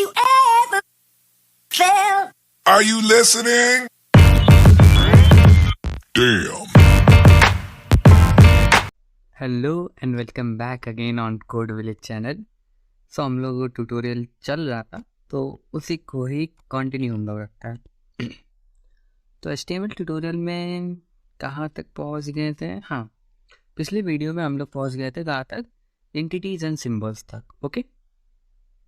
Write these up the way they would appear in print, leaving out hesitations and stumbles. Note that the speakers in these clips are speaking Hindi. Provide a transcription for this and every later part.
you ever felt? Are you listening? Damn. Hello and welcome back again on Code Village channel. So हम लोग ट्यूटोरियल चल रहा था तो उसी को ही कंटिन्यू हम लोग रखता है। तो HTML ट्यूटोरियल में कहाँ तक पहुँच गए थे? हाँ, पिछले वीडियो में हम लोग पहुँच गए थे कहाँ तक? एंटिटीज एंड सिंबल्स तक। ओके,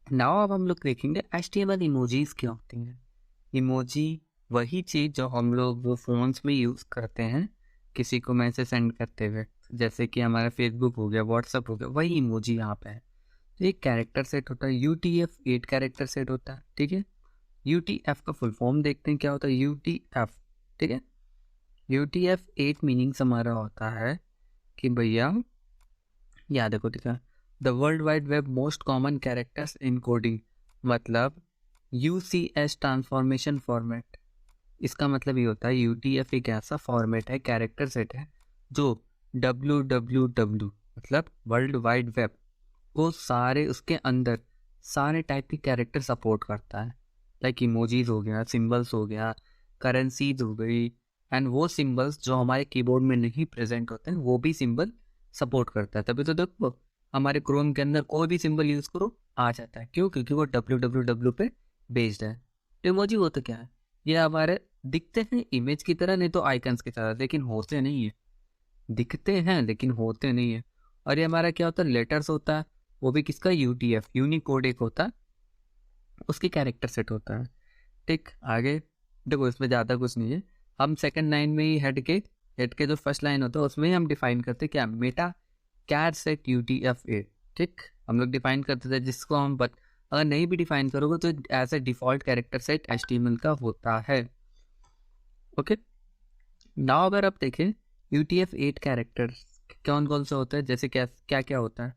नाउ अब हम लोग देखेंगे HTML इमोजीज क्या होती हैं। इमोजी वही चीज़ जो हम लोग फ़ोन्स में यूज़ करते हैं किसी को मैसेज सेंड करते हुए, जैसे कि हमारा फेसबुक हो गया, व्हाट्सअप हो गया, वही इमोजी यहाँ पे है। तो एक कैरेक्टर सेट होता है, UTF 8 कैरेक्टर सेट होता है। ठीक है, UTF का फुल फॉर्म देखते हैं क्या होता है। UTF, ठीक है, UTF 8 मीनिंग्स हमारा होता है कि भैया याद देखो, ठीक है, the world wide web most common characters in coding, मतलब UCS ट्रांसफॉर्मेशन फॉर्मेट। इसका मतलब ये होता है UTF एक ऐसा फॉर्मेट है, कैरेक्टर सेट है जो www मतलब वर्ल्ड वाइड वेब को सारे उसके अंदर सारे टाइप के कैरेक्टर सपोर्ट करता है। लाइक इमोजीज हो गया, सिंबल्स हो गया, करेंसीज हो गई, एंड वो सिंबल्स जो हमारे कीबोर्ड में नहीं प्रेजेंट होते हैं वो भी सिंबल सपोर्ट करता है। तभी तो देखो हमारे क्रोम के अंदर कोई भी सिंबल यूज़ करो आ जाता है। क्यों? क्योंकि वो www पे बेस्ड है। तो इमोजी वो तो क्या है, ये हमारे दिखते हैं इमेज की तरह, नहीं तो आइकन्स की तरह, लेकिन होते नहीं है। दिखते हैं लेकिन होते नहीं है। और ये हमारा क्या होता है, लेटर्स होता है, वो भी किसका? UTF यूनिकोड एक होता है, उसकी कैरेक्टर सेट होता है। ठीक, आगे देखो इसमें ज़्यादा कुछ नहीं है। हम सेकंड लाइन में ही हेड के जो फर्स्ट लाइन होता है उसमें ही हम डिफाइन करते हैं क्या, मेटा कैर सेट UTF-8। ठीक, हम लोग डिफाइन करते थे, जिसको हम अगर नहीं भी डिफाइन करोगे तो ऐसे डिफ़ॉल्ट कैरेक्टर सेट HTML का होता है। ओके, नाउ अगर आप देखें UTF-8 कैरेक्टर कौन कौन सा होता है, जैसे क्या क्या क्या होता है।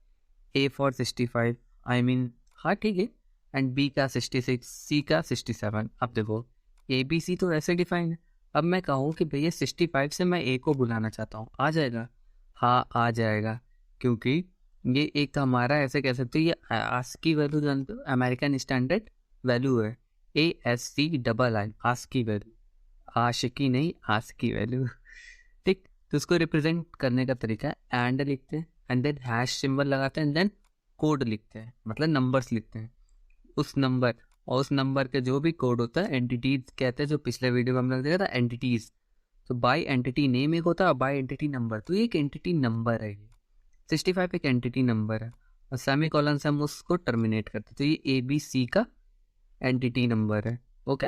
A फॉर 65, आई मीन हाँ ठीक है, एंड B का 66, C का 67। अब देखो ABC तो ऐसे डिफाइन है। अब मैं कहूँ कि भैया 65 से मैं A को बुलाना चाहता हूँ, आ जाएगा? हाँ आ जाएगा, क्योंकि ये एक हमारा ऐसे कह सकते हो, ये ASCII वैल्यू जानते हो, अमेरिकन स्टैंडर्ड वैल्यू है, ASCII, ASCII वैल्यू, आशिकी नहीं ASCII वैल्यू। ठीक, तो उसको रिप्रेजेंट करने का तरीका है एंड लिखते हैं, एंड देन हैश सिंबल लगाते हैं, एंड देन कोड लिखते हैं, मतलब नंबर्स लिखते हैं उस नंबर, और उस नंबर के जो भी कोड होता है एंटिटीज कहते हैं, जो पिछले वीडियो में हमने देखा था एंटिटीज। तो बाय एंटिटी नेम एक होता है, बाय एंटिटी नंबर, तो ये एक एंटिटी नंबर है। ये 65 एक एंटिटी नंबर है, और सेमी कॉलन से हम उसको टर्मिनेट करते हैं, तो ये ABC का एंटिटी नंबर है। ओके,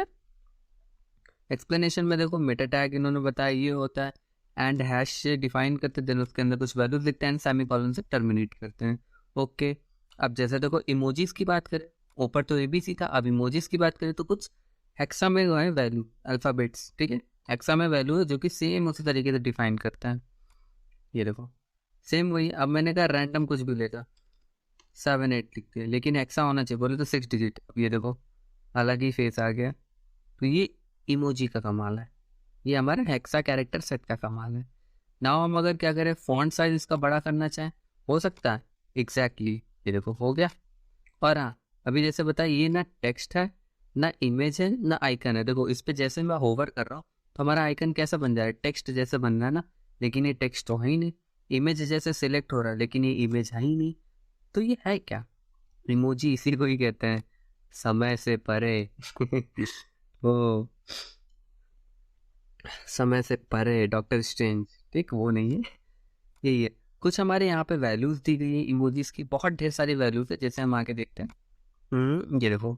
एक्सप्लेनेशन में देखो मेटा टैग इन्होंने बताया ये होता है, एंड हैश से डिफाइन करते हैं, देन उसके अंदर कुछ वैल्यूज लिखते हैं, एंड सेमी कॉलन से टर्मिनेट करते हैं। ओके, अब जैसे देखो इमोजीज की बात करें, ऊपर तो ABC था, अब इमोजीज की बात करें तो कुछ हेक्सा में है वैल्यू, अल्फ़ाबेट्स। ठीक है, हेक्सा में वैल्यू है जो कि सेम उसी तरीके से डिफाइन करता है। ये देखो सेम वही। अब मैंने कहा रैंडम कुछ भी लेगा 7 8 लिखते हैं, लेकिन हेक्सा होना चाहिए, बोले तो 6 डिजिट। अब ये देखो अलग ही फेस आ गया। तो ये इमोजी का कमाल है, ये हमारा हेक्सा कैरेक्टर सेट का कमाल है। नाउ हम अगर क्या करें, फॉन्ट साइज इसका बड़ा करना चाहें, हो सकता है। एग्जैक्टली ये देखो हो गया। और हाँ, अभी जैसे बताया ये ना टेक्स्ट है, ना इमेज है, ना आइकन है। देखो इस पर जैसे मैं होवर कर रहा हूँ तो हमारा आइकन कैसा बन जा रहा है, टेक्स्ट जैसे बन रहा है ना, लेकिन ये टेक्स्ट तो है ही नहीं। इमेज जैसे सिलेक्ट हो रहा है, लेकिन ये इमेज है ही नहीं। तो ये है क्या? इमोजी इसी को ही कहते हैं समय से परे। ओ, समय से परे डॉक्टर स्ट्रेंज, ठीक वो नहीं है, यही है। कुछ हमारे यहाँ पे वैल्यूज दी गई है इमोजीज की, बहुत ढेर सारी वैल्यूज है, जैसे हम आगे देखते हैं। ये देखो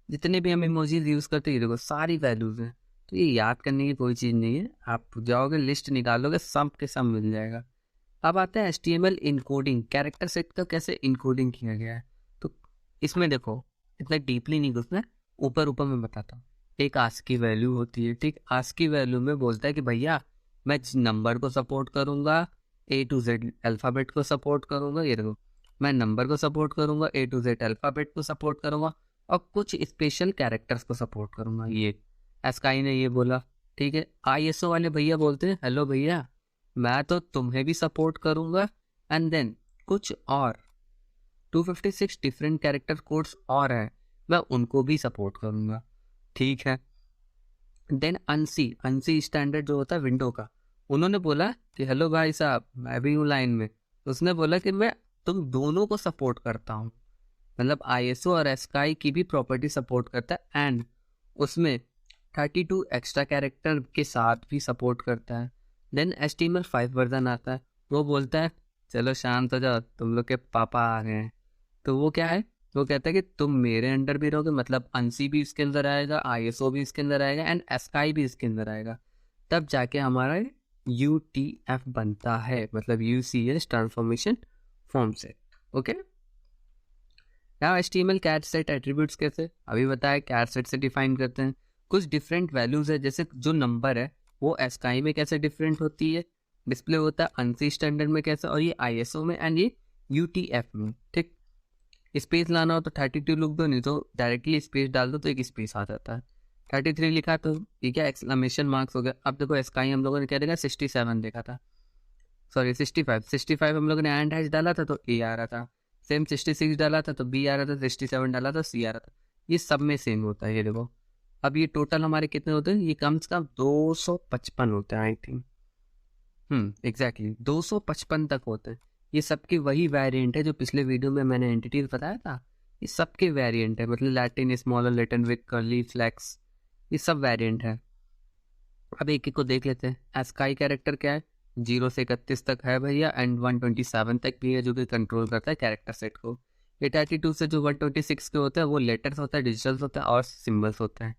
जितने भी हम इमोजीज यूज़ करते हैं, ये देखो सारी वैल्यूज हैं। तो ये याद करने की कोई चीज़ नहीं है, आप जाओगे लिस्ट निकालोगे सब के सब मिल जाएगा। अब आता है HTML इनकोडिंग, कैरेक्टर सेट का कैसे इनकोडिंग किया गया है। तो इसमें देखो इतना डीपली नहीं घुसना, ऊपर ऊपर मैं बताता हूँ। एक ASCII वैल्यू होती है, ठीक, ASCII वैल्यू में बोलता है कि भैया मैं नंबर को सपोर्ट करूँगा, A to Z अल्फ़ाबेट को सपोर्ट करूँगा। ये देखो मैं नंबर को सपोर्ट करूँगा, A to Z अल्फ़ाबेट को सपोर्ट करूँगा, और कुछ स्पेशल कैरेक्टर्स को सपोर्ट करूँगा। ये ASCII ने ये बोला। ठीक है, ISO वाले भैया बोलते हैं हेलो भैया मैं तो तुम्हें भी सपोर्ट करूँगा, एंड देन कुछ और 256 डिफरेंट कैरेक्टर कोड्स और है मैं उनको भी सपोर्ट करूँगा, ठीक है। देन अनसी स्टैंडर्ड जो होता है विंडो का, उन्होंने बोला कि हेलो भाई साहब मैं भी हूँ लाइन में। तो उसने बोला कि मैं तुम दोनों को सपोर्ट करता हूँ, मतलब ISO और एस्काई की भी प्रॉपर्टी सपोर्ट करता है, एंड उसमें 32 एक्स्ट्रा कैरेक्टर के साथ भी सपोर्ट करता है। देन HTML5 वर्जन आता है, वो बोलता है चलो शांत हो जाओ, तुम लोग के पापा आ गए हैं। तो वो क्या है, वो कहता है कि तुम मेरे अंडर भी रहोगे, मतलब अनसी भी इसके अंदर आएगा, ISO भी इसके अंदर आएगा, एंड एस्काई भी इसके अंदर आएगा। तब जाके हमारा UTF बनता है, मतलब UCS ट्रांसफॉर्मेशन फॉर्म से। Okay, now HTML cat set attributes कैसे, अभी बताया कैट सेट से डिफाइन करते हैं। कुछ डिफरेंट वैल्यूज है, जैसे जो नंबर है वो एस्काई में कैसे डिफरेंट होती है, डिस्प्ले होता है अनसी स्टैंडर्ड में कैसे, और ये ISO में एंड ये UTF में। ठीक, स्पेस लाना हो तो 32 लिख दो, नहीं तो डायरेक्टली स्पेस डाल दो तो एक स्पेस आ जाता है। 33 लिखा तो ये क्या एक्सक्लेमेशन मार्क्स हो गया। अब देखो एस्काई हम लोगों ने क्या देखा, 67 देखा था, सॉरी 65 हम लोगों ने एंड हैश डाला था तो A आ रहा था, सेम 66 डाला था तो B आ रहा था, 67 डाला था C आ रहा था। ये सब में सेम होता है, ये देखो। अब ये टोटल हमारे कितने होते हैं, ये कम से कम 255 होते हैं आई थिंक, एग्जैक्टली 255 तक होते हैं। ये सबके वही वेरिएंट है जो पिछले वीडियो में मैंने एंटिटीज बताया था, ये सबके वेरिएंट है, मतलब Latin, smaller Latin with curly flex, ये सब वेरिएंट है। अब एक एक को देख लेते हैं। एस्काई कैरेक्टर क्या है, 0 से 31 तक है भैया, एंड 127 तक भी है जो कि कंट्रोल करता है कैरेक्टर सेट को। 832 से जो 126 के होते हैं वो लेटर्स होता है, डिजिटल्स होता है और सिम्बल्स होते हैं,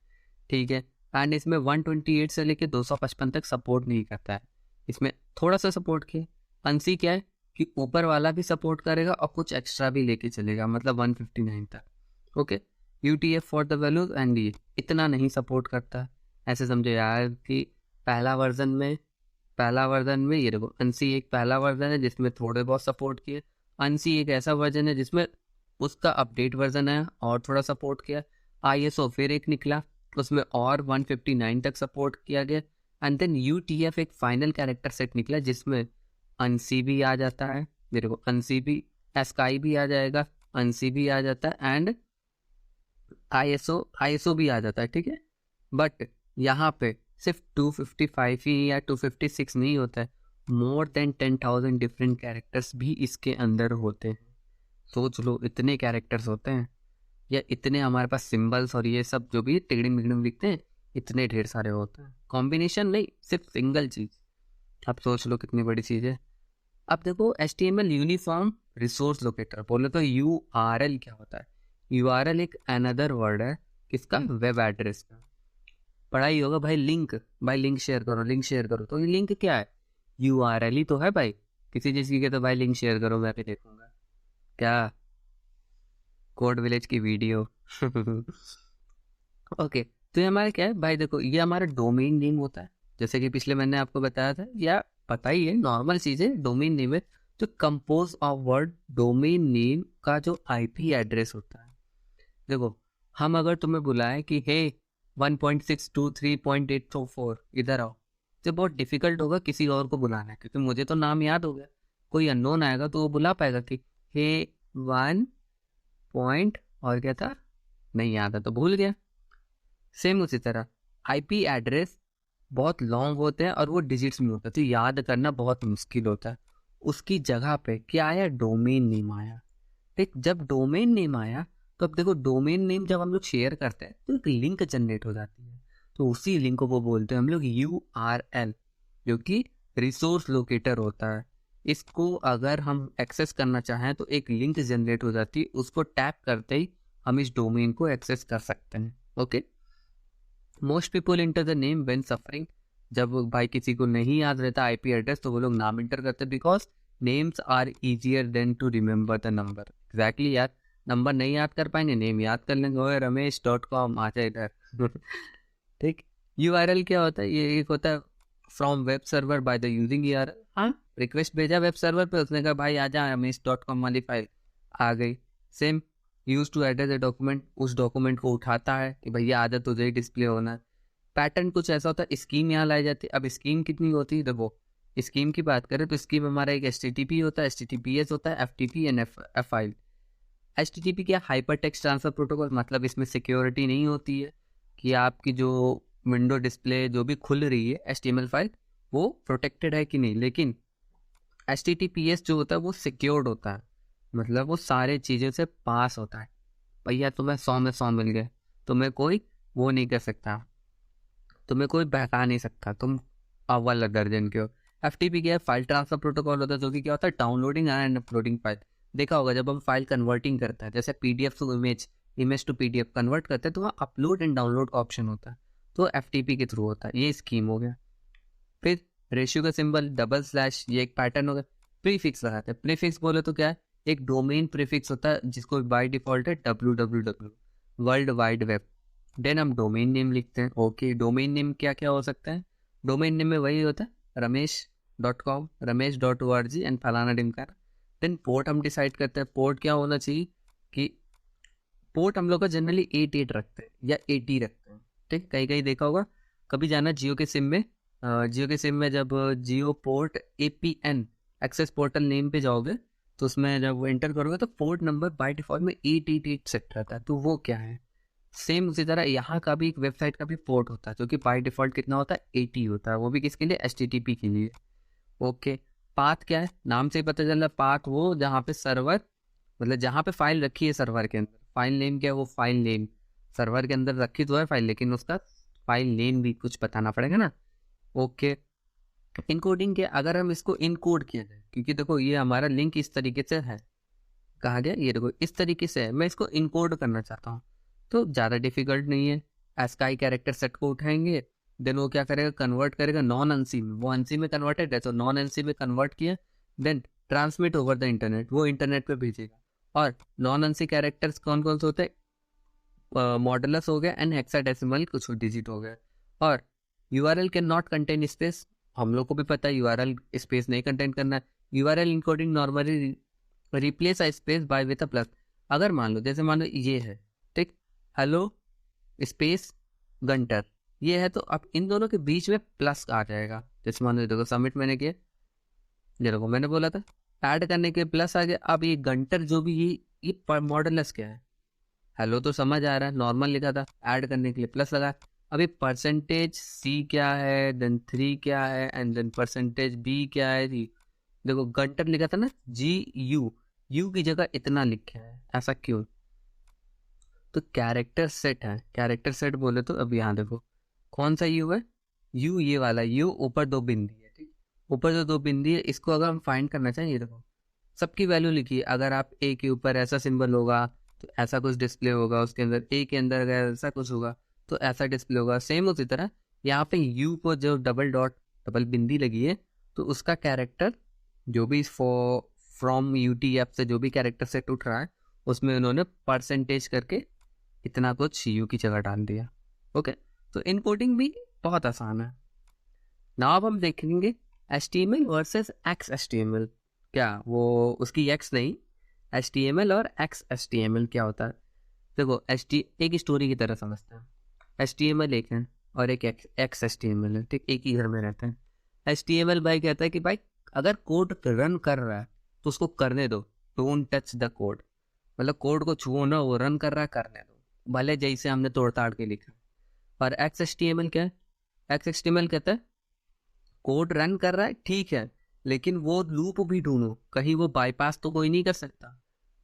ठीक है। एंड इसमें 128 से लेके 255 तक सपोर्ट नहीं करता है, इसमें थोड़ा सा सपोर्ट किया। अनसी क्या है कि ऊपर वाला भी सपोर्ट करेगा और कुछ एक्स्ट्रा भी लेके चलेगा, मतलब 159 तक। Okay, UTF for the values, and ये इतना नहीं सपोर्ट करता। ऐसे समझो यार कि पहला वर्जन में ये देखो, अनसी एक पहला वर्जन है जिसमें थोड़े बहुत सपोर्ट किए, अनसी एक ऐसा वर्जन है जिसमें उसका अपडेट वर्जन है और थोड़ा सपोर्ट किया। ISO फिर एक निकला, उसमें और 159 तक सपोर्ट किया गया, एंड देन UTF एक फाइनल कैरेक्टर सेट निकला जिसमें अनसी भी आ जाता है, मेरे को अनसी भी, एस्काई भी आ जाएगा, अनसी भी आ जाता है, एंड ISO भी आ जाता है, ठीक है। बट यहाँ पे सिर्फ 255 ही या 256 नहीं होता है, मोर देन 10,000 डिफरेंट कैरेक्टर्स भी इसके अंदर होते हैं। सोच लो इतने कैरेक्टर्स होते हैं, या इतने हमारे पास सिंबल्स और ये सब जो भी टिगड़िंग बिगड़िंग लिखते हैं, इतने ढेर सारे होते हैं। कॉम्बिनेशन नहीं, सिर्फ सिंगल चीज़। अब सोच लो कितनी बड़ी चीज़ है। अब देखो HTML यूनिफॉर्म रिसोर्स लोकेटर, बोले तो URL क्या होता है, URL एक अनदर वर्ड है किसका, वेब एड्रेस का। पढ़ाई होगा भाई, लिंक शेयर करो, तो ये लिंक क्या है, URL ही तो है भाई। किसी चीज़ की तो भाई लिंक शेयर करो, मैं भी देखूंगा क्या, कोड विलेज की वीडियो। ओके, तो ये हमारा क्या है भाई, देखो ये हमारा डोमेन नेम होता है, जैसे कि पिछले मैंने आपको बताया था, या पता ही है नॉर्मल चीज़ है, डोमेन नेम है जो compose of word. Domain name का जो IP एड्रेस होता है, देखो हम अगर तुम्हें बुलाएं कि हे 1.623.804 इधर आओ, तो बहुत डिफिकल्ट होगा किसी और को बुलाना, क्योंकि मुझे तो नाम याद हो गया, कोई अननोन आएगा तो वो बुला पाएगा कि हे 1 पॉइंट और क्या था, नहीं याद है तो भूल गया। सेम उसी तरह IP एड्रेस बहुत लॉन्ग होते हैं और वो डिजिट्स में होता है, तो याद करना बहुत मुश्किल होता है। उसकी जगह पे क्या आया, डोमेन नेम आया। ठीक, जब डोमेन नेम आया तो अब देखो डोमेन नेम जब हम लोग शेयर करते हैं तो एक लिंक जनरेट हो जाती है, तो उसी लिंक को बोलते हैं हम लोग URL, जो कि रिसोर्स लोकेटर होता है। इसको अगर हम एक्सेस करना चाहें तो एक लिंक जनरेट हो जाती है, उसको टैप करते ही हम इस डोमेन को एक्सेस कर सकते हैं। Okay, most people enter the name when suffering, जब भाई किसी को नहीं याद रहता IP एड्रेस तो वो लोग नाम इंटर करते हैं, because names are easier than to remember the number. Exactly यार, नंबर नहीं याद कर पाएंगे, नेम याद कर लेंगे, ओए रमेश.com आ जाए इधर। ठीक, URL क्या होता है, ये एक होता है from web server by the using URL। हाँ, रिक्वेस्ट भेजा वेब सर्वर पे, उसने कहा भाई आ जा, रमेश.com वाली फाइल आ गई। Same use to address a document, उस डॉक्यूमेंट को उठाता है कि भैया आ जा, तुझे ही डिस्प्ले होना है। पैटर्न कुछ ऐसा होता है, स्कीम यहाँ लाई जाती है। अब स्कीम कितनी होती है, देखो स्कीम की बात करें तो स्कीम हमारा एक HTTP होता है, HTTPS होता है, FTP and F file. HTTP क्या, हाइपर टेक्स्ट ट्रांसफर प्रोटोकॉल, मतलब इसमें सिक्योरिटी नहीं होती है कि आपकी जो विंडो डिस्प्ले जो भी खुल रही है HTML फाइल वो प्रोटेक्टेड है कि नहीं, लेकिन HTTPS जो होता है वो सिक्योर्ड होता है, मतलब वो सारे चीज़ों से पास होता है। भैया तुम्हें 100 में 100 मिल गए, तुम्हें कोई वो नहीं कर सकता, तुम्हें कोई बहका नहीं सकता, तुम अव्वल दर्जन के हो। FTP क्या है, फाइल ट्रांसफर प्रोटोकॉल होता है, जो कि क्या होता है, डाउनलोडिंग एंड अपलोडिंग फाइल। देखा होगा जब हम फाइल कन्वर्टिंग करते हैं, जैसे PDF to image, image to PDF convert करते हैं, तो वहाँ अपलोड एंड डाउनलोड का ऑप्शन होता है, तो FTP के थ्रू होता है। ये स्कीम हो गया। फिर रेशियो का सिंबल, डबल स्लैश, ये एक पैटर्न हो गया। प्रीफिक्स लगाते हैं, प्रीफिक्स बोले तो क्या है, एक डोमेन प्रीफिक्स होता है जिसको बाय डिफॉल्ट है www, world wide web. Then हम डोमेन नेम लिखते हैं। ओके, डोमेन नेम क्या क्या हो सकता है, डोमेन नेम में वही होता है ramesh.com, ramesh.org एंड फलाना ढिमकाना। देन पोर्ट हम डिसाइड करते हैं, पोर्ट क्या होना चाहिए कि पोर्ट हम लोग का जनरली 88 रखते हैं या 80 रखते हैं, ठीक। कहीं कहीं देखा होगा, कभी जाना जियो के सिम में, जियो के सिम में जब Jio port APN access portal name पे जाओगे तो उसमें जब एंटर करोगे तो पोर्ट नंबर बाय डिफॉल्ट में 888 सेट रहता है, तो वो क्या है। सेम उसी तरह यहाँ का भी एक वेबसाइट का भी पोर्ट होता है जो कि बाय डिफॉल्ट कितना होता है, 80 होता है, वो भी किसके लिए, HTTP के लिए। ओके, पाथ क्या है, नाम से ही पता चल रहा है, पाथ वो जहाँ पे सर्वर, मतलब जहाँ पे फाइल रखी है सर्वर के अंदर। फाइल नेम क्या है, वो फाइल नेम सर्वर के अंदर रखी तो है फाइल, लेकिन उसका फाइल नेम भी कुछ बताना पड़ेगा ना। ओके, इनकोडिंग के, अगर हम इसको इनकोड किया जाए, क्योंकि देखो ये हमारा लिंक इस तरीके से है, कहा गया ये देखो इस तरीके से है, मैं इसको इनकोड करना चाहता हूँ, तो ज़्यादा डिफिकल्ट नहीं है। ASCII कैरेक्टर सेट को उठाएंगे, देन वो क्या करेगा, कन्वर्ट करेगा नॉन ANSI में, वो ANSI में कन्वर्टेड है तो नॉन ANSI में कन्वर्ट किया, then transmit over the internet, वो इंटरनेट पे भेजेगा। और नॉन ANSI कैरेक्टर्स कौन कौन से होते हैं, मॉडुलस हो गया एंड हेक्साडेसिमल कुछ डिजिट हो गया। और URL can not contain space, हम लोग को भी पता है URL स्पेस नहीं कंटेन करना है। URL encoding normally replace a space by with a plus. अगर मान लो, जैसे मान लो ये है, ठीक, हेलो स्पेस गंटर, ये है, तो अब इन दोनों के बीच में प्लस आ जाएगा। जैसे मान लो देखो सबमिट मैंने किया, ये देखो मैंने बोला था ऐड करने के प्लस आ गया। अब ये गंटर जो भी ये मॉडुलस क्या है, हेलो तो समझ आ रहा है, नॉर्मल लिखा था, ऐड करने के लिए प्लस लगा। अभी %C क्या है, देन 3 क्या है, एंड देन %B क्या है जी। देखो गंटर लिखा था ना, GU, यू की जगह इतना लिखा है, ऐसा क्यों, तो कैरेक्टर सेट है। कैरेक्टर सेट बोले तो अब यहाँ देखो कौन सा यू है, यू ये वाला यू, ऊपर 2 बिंदी है, ठीक, ऊपर जो 2 बिंदी है, इसको अगर हम फाइंड करना चाहें, ये देखो सबकी वैल्यू लिखी है। अगर आप A के ऊपर ऐसा सिंबल होगा तो ऐसा कुछ डिस्प्ले होगा, उसके अंदर A के अंदर अगर ऐसा कुछ होगा तो ऐसा डिस्प्ले होगा। सेम उसी तरह यहाँ पे U को जो डबल डॉट डबल बिंदी लगी है, तो उसका कैरेक्टर जो भी फ्रॉम UTF से जो भी कैरेक्टर सेट उठ रहा है, उसमें उन्होंने परसेंटेज करके इतना कुछ U की जगह डाल दिया। ओके, तो इनकोडिंग भी बहुत आसान है। नाउ अब हम देखेंगे HTML वर्सेस XHTML, क्या वो उसकी X नहीं, HTML और XHTML क्या होता है। देखो एक स्टोरी की तरह समझते हैं, HTML एक है और एक XHTML है, ठीक, एक ही घर में रहते हैं। HTML भाई कहता है कि भाई अगर कोड रन कर रहा है तो उसको करने दो, डोंट टच द कोड, मतलब कोड को छुओ ना, वो रन कर रहा है करने दो, भले जैसे हमने तोड़ ताड़ के लिखा। और XHTML क्या है, XHTML कहता है कोड रन कर रहा है ठीक है, लेकिन वो लूप भी ढूंढो, कहीं वो बाईपास तो कोई नहीं कर सकता,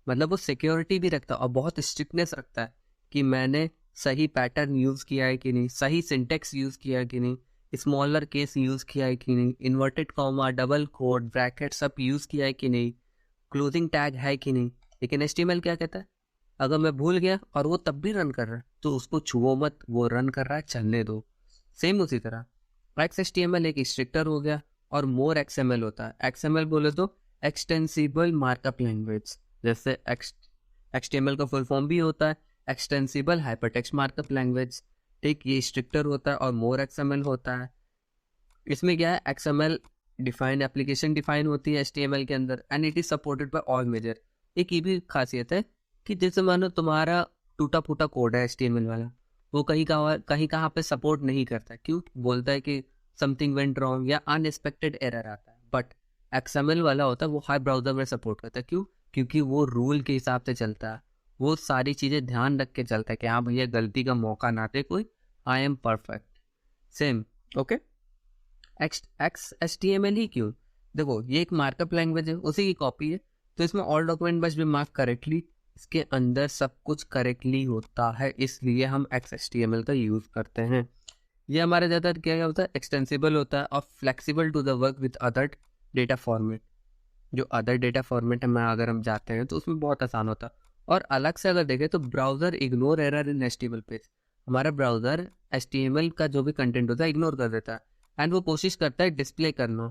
मतलब वो सिक्योरिटी भी रखता है और बहुत स्ट्रिक्टनेस रखता है कि मैंने सही पैटर्न यूज़ किया है कि नहीं, सही सिंटेक्स यूज़ किया है कि नहीं, स्मॉलर केस यूज़ किया है कि नहीं, inverted comma, double quote, bracket सब यूज़ किया है कि नहीं, क्लोजिंग टैग है कि नहीं। लेकिन HTML क्या कहता है, अगर मैं भूल गया और वो तब भी रन कर रहा है तो उसको छुओ मत, वो रन कर रहा है चलने दो। सेम उसी तरह XHTML एक स्ट्रिक्टर हो गया और मोर XML होता है। XML बोले तो एक्सटेंसिबल मार्कअप लैंग्वेज, जैसे HTML का फुल फॉर्म भी होता है एक्सटेंसिबल हाइपरटेक्स्ट मार्कअप लैंग्वेज, ठीक, ये स्ट्रिक्टर होता है और मोर XML होता है। इसमें क्या है, XML डिफाइन एप्लीकेशन डिफाइन होती है HTML के अंदर and it is supported by all major. एक ये भी खासियत है कि जैसे मानो तुम्हारा टूटा फूटा कोड है HTML वाला, वो कहीं कहाँ पे सपोर्ट नहीं करता, क्यों, बोलता है कि समथिंग वेंट रॉन्ग या अनएक्सपेक्टेड एरर आता है। बट XML वाला होता है वो हर ब्राउजर में सपोर्ट करता है, क्यों, क्योंकि वो रूल के हिसाब से चलता है, वो सारी चीज़ें ध्यान रख के चलता है कि हाँ भैया गलती का मौका ना दे कोई, I am perfect. Same okay. XHTML ही क्यों, देखो ये एक मार्कअप लैंग्वेज है, उसी की कॉपी है, तो इसमें all document must be mark correctly, इसके अंदर सब कुछ करेक्टली होता है, इसलिए हम XHTML का यूज़ करते हैं। ये हमारे ज़्यादातर क्या होता है, एक्सटेंसिबल होता है और flexible to the work with other data format. जो अदर डेटा फॉर्मेट में अगर हम जाते हैं तो उसमें बहुत आसान होता है। और अलग से अगर देखें तो browser ignore error in HTML page, हमारा ब्राउज़र HTML का जो भी कंटेंट होता है इग्नोर कर देता है, एंड वो कोशिश करता है डिस्प्ले करना,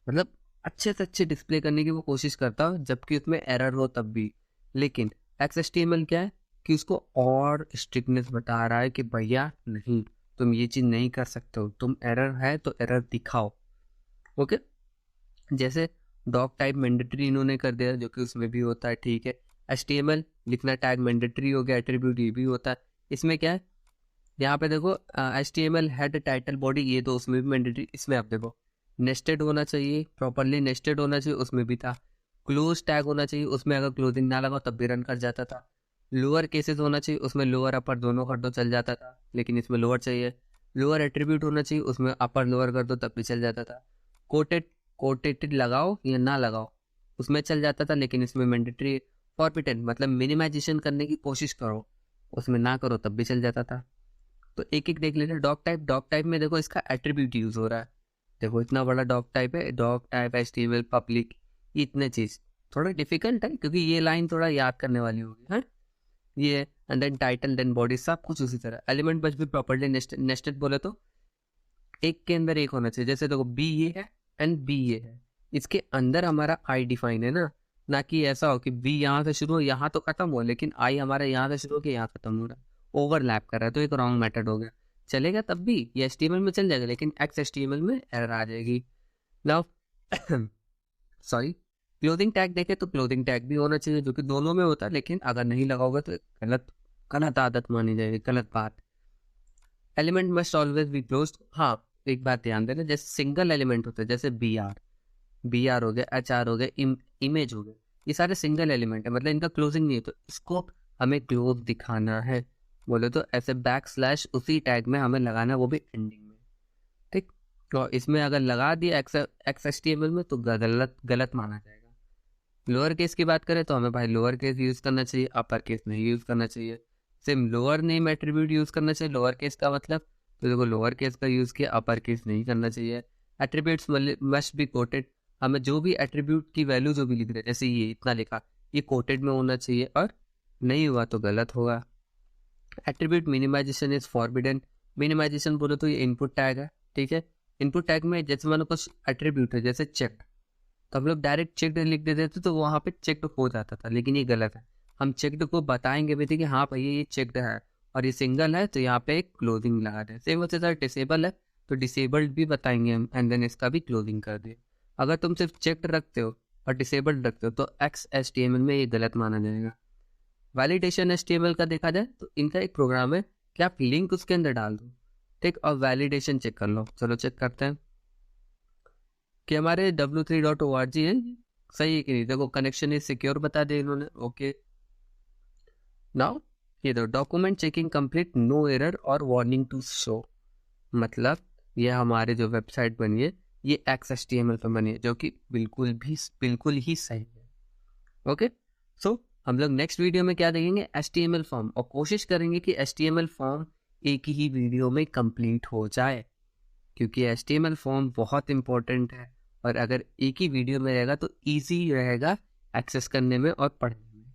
मतलब अच्छे से अच्छे डिस्प्ले करने की वो कोशिश करता है, जबकि उसमें एरर हो तब भी। लेकिन XHTML क्या है कि उसको और स्ट्रिक्टनेस बता रहा है कि भैया नहीं, तुम ये चीज़ नहीं कर सकते हो, तुम एरर है तो एरर दिखाओ। ओके, जैसे डॉक टाइप मैंडेटरी इन्होंने कर दिया, जो कि उसमें भी होता है, ठीक है। HTML लिखना टैग मैंडेटरी हो गया, एट्रीब्यूट ये भी होता है। इसमें क्या है, यहाँ पे देखो HTML हेड टाइटल बॉडी, ये तो उसमें भी मैंडेटरी। इसमें आप देखो नेस्टेड होना चाहिए, प्रॉपरली नेस्टेड होना चाहिए, उसमें भी था। क्लोज टैग होना चाहिए, उसमें अगर क्लोजिंग ना लगाओ तब भी रन कर जाता था। लोअर केसेस होना चाहिए, उसमें लोअर अपर दोनों कर दो चल जाता था, लेकिन इसमें लोअर चाहिए। लोअर एट्रीब्यूट होना चाहिए, उसमें अपर लोअर कर दो तब भी चल जाता था। कोटेटेड लगाओ या ना लगाओ उसमें चल जाता था, लेकिन इसमें मैंडेटरी। फॉरबिडन मतलब मिनिमाइजेशन करने की कोशिश करो, उसमें ना करो तब भी चल जाता था। तो एक एक देख लेते हैं। डॉक टाइप में देखो इसका एट्रीब्यूट यूज हो रहा है, देखो इतना बड़ा डॉक टाइप है, डॉक टाइप HTML पब्लिक, इतने चीज थोड़ा डिफिकल्ट है क्योंकि ये लाइन थोड़ा याद करने वाली होगी, है ये। And then title then body सब कुछ उसी तरह। एलिमेंट बस भी प्रॉपर्ली नेस्टेड बोले तो एक के अंदर एक होना चाहिए, जैसे देखो बी ये है एंड बी ये है, इसके अंदर हमारा आई डिफाइन है ना कि ऐसा हो कि बी यहाँ से शुरू हो यहाँ तो खत्म हो, लेकिन आई हमारा यहाँ से शुरू हो के यहाँ खत्म हो रहा है, ओवरलैप कर रहा है, तो एक रॉन्ग मेथड हो गया। चलेगा तब भी, ये HTML में चल जाएगा, लेकिन XHTML में एरर आ जाएगी। नाउ सॉरी, क्लोजिंग टैग देखे तो क्लोजिंग टैग भी होना चाहिए, जो कि दोनों में होता है, लेकिन अगर नहीं लगाओगे तो गलत आदत मानी जाएगी, गलत बात। Element must always be closed. हाँ एक बात ध्यान देना, जैसे सिंगल एलिमेंट होते हैं, जैसे BR हो गया, HR हो गया, इमेज हो गया, ये सारे सिंगल एलिमेंट है, मतलब इनका क्लोजिंग नहीं है, तो इसको हमें क्लोज दिखाना है बोले तो ऐसे बैकस्लैश उसी टैग में हमें लगाना है, वो भी एंडिंग में, ठीक। तो इसमें अगर लगा दिया XHTML में तो गलत माना जाएगा। लोअर केस की बात करें तो हमें भाई लोअर केस यूज़ करना चाहिए, अपर केस नहीं यूज़ करना चाहिए। सिर्फ लोअर नेम एट्रीब्यूट यूज़ करना चाहिए लोअर केस का मतलब, तो देखो लोअर केस का यूज़ किया, अपर केस नहीं करना चाहिए। एट्रीब्यूट्स मस्ट बी कोटेड, हमें जो भी एट्रीब्यूट की वैल्यू जो भी लिख रहे, जैसे ये इतना लिखा, ये कोटेड में होना चाहिए, और नहीं हुआ तो गलत होगा। Attribute minimisation is forbidden. Minimisation बोलो तो ये इनपुट टैग है, ठीक है। इनपुट टैग में जैसे मान लो कुछ एट्रीब्यूट है जैसे चेक्ड, तो हम लोग डायरेक्ट चेक्ड लिख देते थे तो वहाँ पे चेक्ड हो जाता था, लेकिन ये गलत है। हम चेक्ड को बताएंगे भी थे कि हाँ भैया ये चेक्ड है और ये सिंगल है, तो यहाँ पे एक क्लोजिंग लगा दें। सेम वैसे सर डिसेबल है तो डिसेबल्ड भी बताएंगे हम, एंड देन इसका भी क्लोजिंग कर दिए। अगर तुम सिर्फ चेक्ड रखते हो और डिसेबल्ड रखते हो तो XHTML में ये गलत माना जाएगा। वैलिडेशन HTML का देखा जाए तो इनका एक प्रोग्राम है कि आप लिंक उसके अंदर डाल दो, ठीक, और वैलिडेशन चेक कर लो। चलो चेक करते हैं कि हमारे w3.org है सही है कि नहीं। देखो कनेक्शन इज सिक्योर बता दे इन्होंने, ओके। नाउ ये दो document checking complete, no error और वार्निंग टू शो, मतलब ये हमारे जो वेबसाइट बनी है ये XHTML पर बनी है, जो कि बिल्कुल ही सही है। ओके, सो हम लोग नेक्स्ट वीडियो में क्या देखेंगे, HTML फॉर्म, और कोशिश करेंगे कि HTML फॉर्म एक ही वीडियो में कंप्लीट हो जाए, क्योंकि HTML फॉर्म बहुत इंपॉर्टेंट है, और अगर एक ही वीडियो में रहेगा तो ईजी रहेगा एक्सेस करने में और पढ़ने में।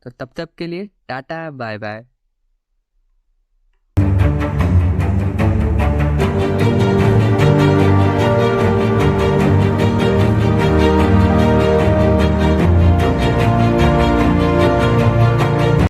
तो तब तक के लिए टाटा बाय बाय।